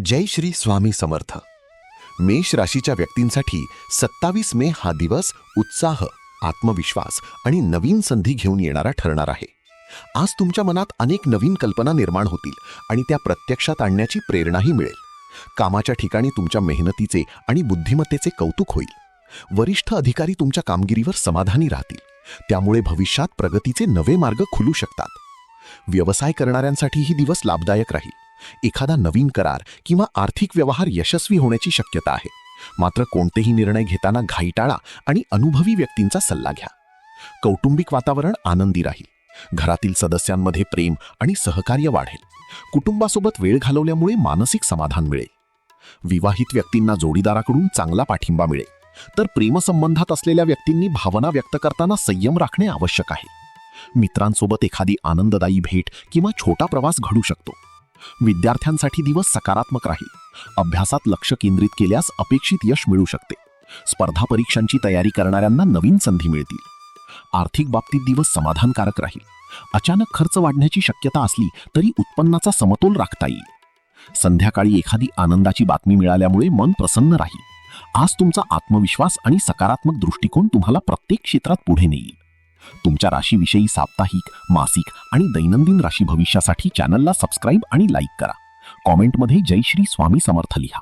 जय श्री स्वामी समर्थ. मेष राशीच्या व्यक्तींसाठी 27 मे हा दिवस उत्साह, आत्मविश्वास आणि नवीन संधी घेऊन येणारा ठरणार आहे. आज तुमच्या मनात अनेक नवीन कल्पना निर्माण होतील आणि त्या प्रत्यक्षात आणण्याची प्रेरणाही मिळेल. कामाच्या ठिकाणी तुमच्या मेहनतीचे आणि बुद्धिमत्तेचे कौतुक होईल. वरिष्ठ अधिकारी तुमच्या कामगिरीवर समाधानी राहतील. त्यामुळे भविष्यात प्रगतीचे नवे मार्ग खुलू शकतात. व्यवसाय करणाऱ्यांसाठी ही दिवस लाभदायक राहील. एखादा नवीन करार किंवा आर्थिक व्यवहार यशस्वी होण्याची शक्यता आहे. मात्र कोणतेही निर्णय घेताना घाई टाळा आणि अनुभवी व्यक्तींचा सल्ला घ्या. कौटुंबिक वातावरण आनंदी राहील. घरातील सदस्यांमध्ये प्रेम आणि सहकार्य वाढेल. कुटुंबासोबत वेळ घालवल्यामुळे मानसिक समाधान मिळेल. विवाहित व्यक्तींना जोडीदाराकडून चांगला पाठिंबा मिळेल. तर प्रेमसंबंधात असलेल्या व्यक्तींनी भावना व्यक्त करताना संयम राखणे आवश्यक आहे. मित्रांसोबत एखादी आनंददायी भेट किंवा छोटा प्रवास घडू शकतो. विद्यार्थ्यांसाठी दिवस सकारात्मक राहील. अभ्यासात लक्ष केंद्रित केल्यास अपेक्षित यश मिळू शकते. स्पर्धा परीक्षांची तयारी करणाऱ्यांना नवीन संधी मिळतील. आर्थिक बाबतीत दिवस समाधानकारक राहील. अचानक खर्च वाढण्याची शक्यता असली तरी उत्पन्नाचा समतोल राखता येईल. संध्याकाळी एखादी आनंदाची बातमी मिळाल्यामुळे मन प्रसन्न राहील. आज तुमचा आत्मविश्वास आणि सकारात्मक दृष्टिकोन तुम्हाला प्रत्येक क्षेत्रात पुढे नेईल. तुमच्या राशीविषयी साप्ताहिक, मासिक आणि दैनंदिन राशी भविष्यासाठी चॅनलला सबस्क्राईब आणि लाईक करा. कॉमेंटमध्ये जय श्री स्वामी समर्थ लिहा.